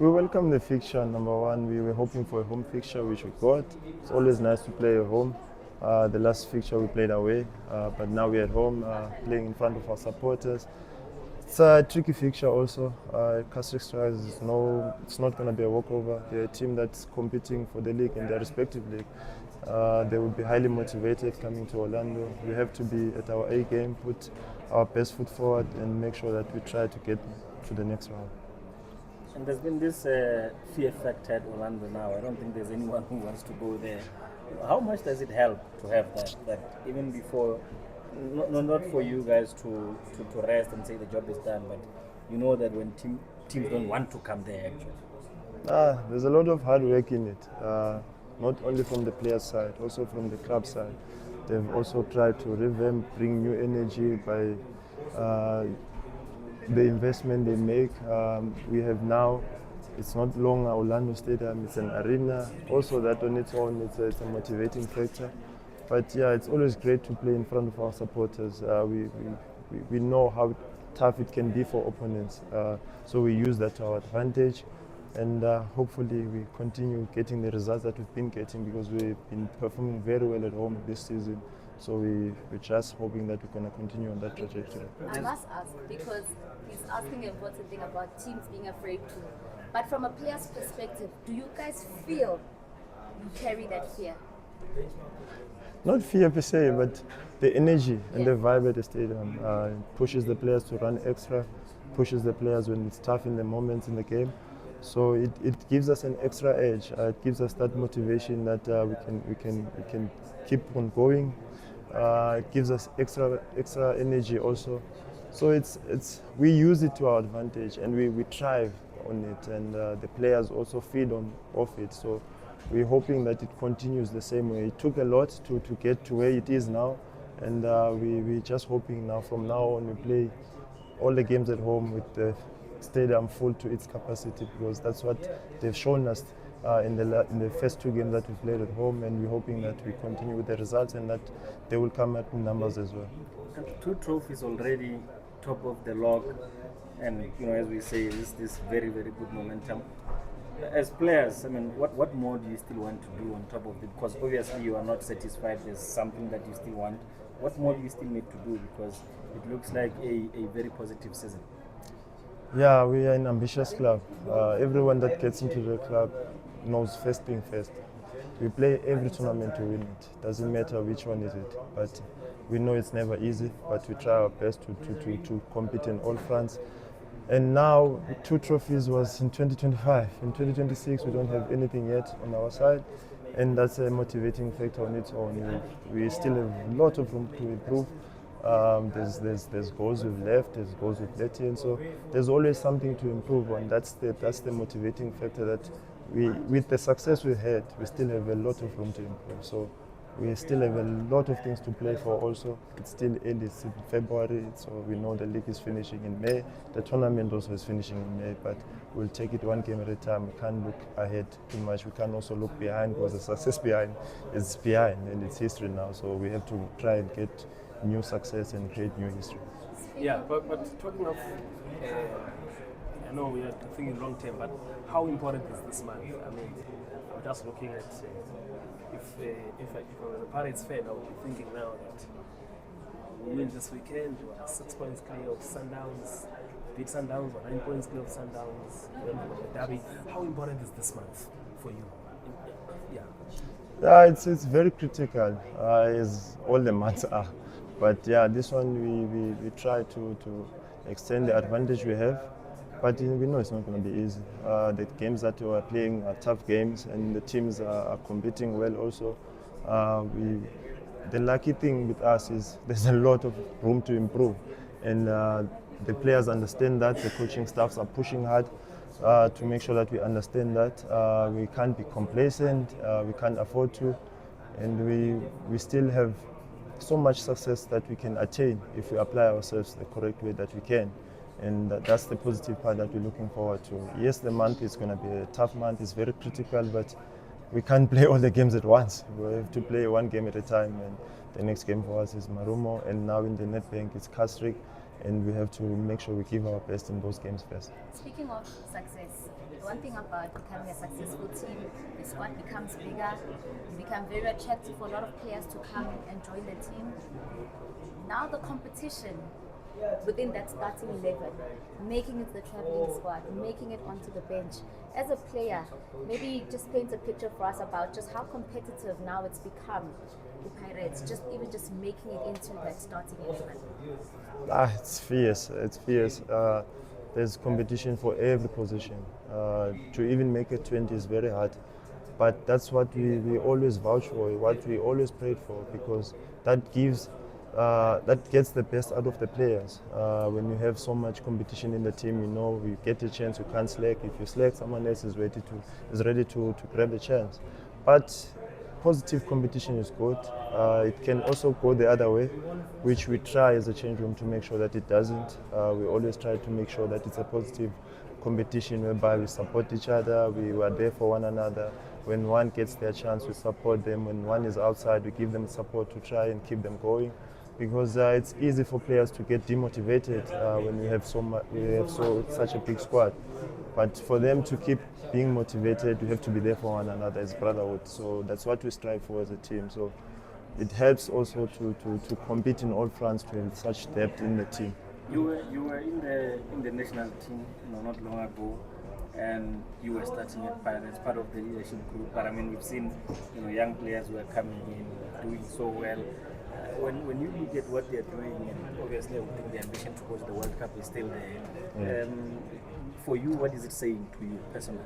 We welcome the fixture, number one. We were hoping for a home fixture, which we got. It's always nice to play at home. The last fixture we played away, but now we're at home playing in front of our supporters. It's a tricky fixture also. Castle Strikers it's not going to be a walkover. They're a team that's competing for the league in their respective league. They will be highly motivated coming to Orlando. We have to be at our A game, put our best foot forward and make sure that we try to get to the next round. And there's been this fear factor at Orlando now. I don't think there's anyone who wants to go there. How much does it help to have that even before, not for you guys to rest and say the job is done, but you know that when teams don't want to come there actually? There's a lot of hard work in it, not only from the players' side, also from the club side. They've also tried to revamp, bring new energy by the investment they make. We have now, it's not longer Orlando Stadium, it's an arena. Also that on its own, it's a motivating factor. But yeah, it's always great to play in front of our supporters. We know how tough it can be for opponents. So we use that to our advantage. And hopefully we continue getting the results that we've been getting because we've been performing very well at home this season. So we're just hoping that we're going to continue on that trajectory. I must ask, because he's asking an important thing about teams being afraid to. But from a player's perspective, do you guys feel you carry that fear? Not fear per se, but the energy and the vibe at the stadium pushes the players to run extra, pushes the players when it's tough in the moments in the game. So it gives us an extra edge. It gives us that motivation that we can keep on going. It gives us extra energy also. So we use it to our advantage and we thrive on it, and the players also feed off it. So we're hoping that it continues the same way. It took a lot to get to where it is now, and we're just hoping now from now on we play all the games at home with the stadium full to its capacity, because that's what they've shown us in the first two games that we played at home, and we're hoping that we continue with the results and that they will come at numbers as well. And 2 trophies already, top of the log, and as we say, this very, very good momentum. As players, I mean, what more do you still want to do on top of it? Because obviously you are not satisfied. There's something that you still want. What more do you still need to do? Because it looks like a very positive season. Yeah, we are an ambitious club. Everyone that gets into the club knows first being first. We play every tournament to win it. Doesn't matter which one is it. But we know it's never easy, but we try our best to compete in all fronts. And now 2 trophies was in 2025. In 2026 we don't have anything yet on our side, and that's a motivating factor on its own. We still have a lot of room to improve. There's goals we've left, there's goals we've let in, so there's always something to improve on. That's the motivating factor, that with the success we've had, we still have a lot of room to improve. So we still have a lot of things to play for also. It's still early, it's in February, so we know the league is finishing in May. The tournament also is finishing in May, but we'll take it one game at a time. We can't look ahead too much. We can also look behind, because the success behind is behind and it's history now. So we have to try and get new success and create new history. Yeah, but talking of, I know we are thinking long term, but how important is this month? I mean, I'm just looking at if I was a Pirates fan, I would be thinking now that we win this weekend, we are 6 points clear of Sundowns, beat Sundowns, or 9 points clear of Sundowns, then we got the derby. How important is this month for you? Yeah, it's very critical, as all the months are. But yeah, this one we try to extend the advantage we have. But we know it's not going to be easy. The games that we are playing are tough games, and the teams are competing well also. The lucky thing with us is there's a lot of room to improve, and the players understand that. The coaching staffs are pushing hard to make sure that we understand that. We can't be complacent, we can't afford to, and we still have so much success that we can attain if we apply ourselves the correct way that we can. And that's the positive part that we're looking forward to. Yes, the month is going to be a tough month, it's very critical, but we can't play all the games at once. We have to play one game at a time, and the next game for us is Marumo, and now in the Nedbank it's Kasrik, and we have to make sure we give our best in those games first. Speaking of success, one thing about becoming a successful team, the squad becomes bigger, you become very attractive for a lot of players to come and join the team. Now the competition within that starting 11, making it the traveling squad, making it onto the bench. As a player, maybe just paint a picture for us about just how competitive now it's become with Pirates, just making it into that starting 11. It's fierce. It's fierce. There's competition for every position. To even make it 20 is very hard. But that's what we always vouch for, what we always prayed for, because that gets the best out of the players. When you have so much competition in the team, you know you get a chance, you can't slack. If you slack, someone else is ready to grab the chance. But positive competition is good. It can also go the other way, which we try as a change room to make sure that it doesn't. We always try to make sure that it's a positive competition whereby we support each other, we are there for one another. When one gets their chance, we support them. When one is outside, we give them support to try and keep them going. Because it's easy for players to get demotivated when we have such a big squad. But for them to keep being motivated, we have to be there for one another as brotherhood. So that's what we strive for as a team. So it helps also to compete in all fronts, to have such depth in the team. You were in the national team, not long ago, and you were starting at Pirates, part of the leadership group. But I mean, we've seen young players who are coming in, doing so well. When you look at what they're doing, and obviously I would think the ambition to go to the World Cup is still there. For you, what is it saying to you personally?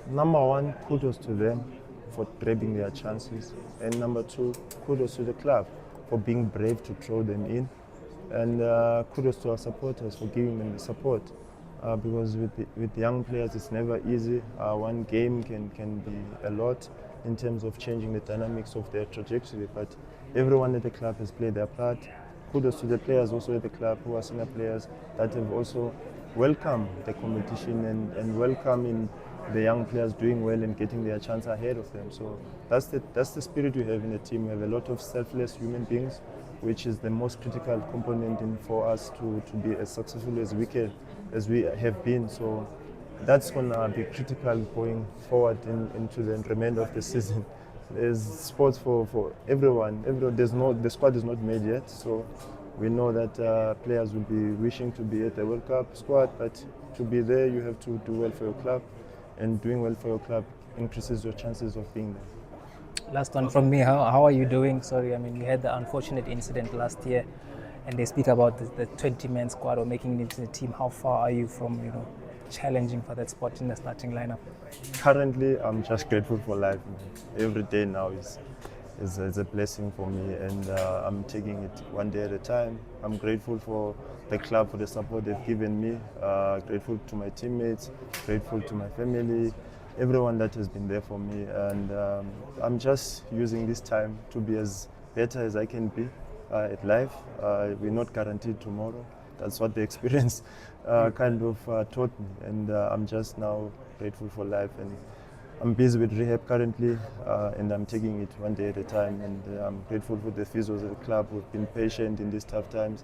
Number one, kudos to them for grabbing their chances. And number two, kudos to the club for being brave to throw them in. And kudos to our supporters for giving them the support. Because with young players, it's never easy. One game can be a lot in terms of changing the dynamics of their trajectory. But everyone at the club has played their part. Kudos to the players also at the club who are senior players that have also welcomed the competition and welcoming the young players doing well and getting their chance ahead of them. So that's the spirit we have in the team. We have a lot of selfless human beings, which is the most critical component for us to be as successful as we have been. So that's going to be critical going forward into the remainder of the season. There's sports for everyone. The squad is not made yet, so we know that players will be wishing to be at the World Cup squad, but to be there, you have to do well for your club, and doing well for your club increases your chances of being there. Last one from me. How are you doing? Sorry, I mean, you had the unfortunate incident last year, and they speak about the 20-man squad or making it into the team. How far are you from challenging for that spot in the starting lineup? Currently, I'm just grateful for life. Every day now is a blessing for me, and I'm taking it one day at a time. I'm grateful for the club for the support they've given me, grateful to my teammates, grateful to my family, everyone that has been there for me, and I'm just using this time to be as better as I can be at life. We're not guaranteed tomorrow. That's what the experience kind of taught me, and I'm just now grateful for life. And I'm busy with rehab currently, and I'm taking it one day at a time. And I'm grateful for the physios at the club who've been patient in these tough times.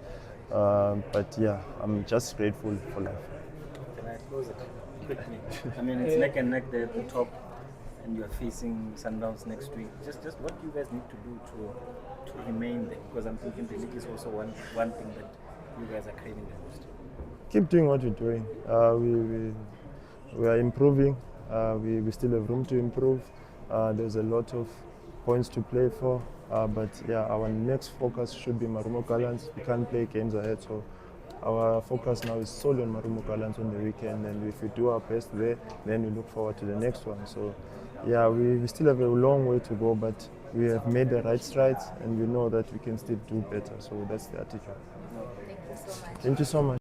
But yeah, I'm just grateful for life. Can I close it quickly? I mean, it's neck and neck there at the top, and you're facing Sundowns next week. Just what do you guys need to do to remain there? Because I'm thinking the league is also one thing that you guys are craving the most. Keep doing what we're doing. We are improving. We still have room to improve. There's a lot of points to play for. But yeah, our next focus should be Marumo Gallants. We can't play games ahead, so our focus now is solely on Marumo Gallants on the weekend. And if we do our best there, then we look forward to the next one. So yeah, we still have a long way to go, but we have made the right strides, and we know that we can still do better. So that's the attitude. Thank you so much. Thank you so much.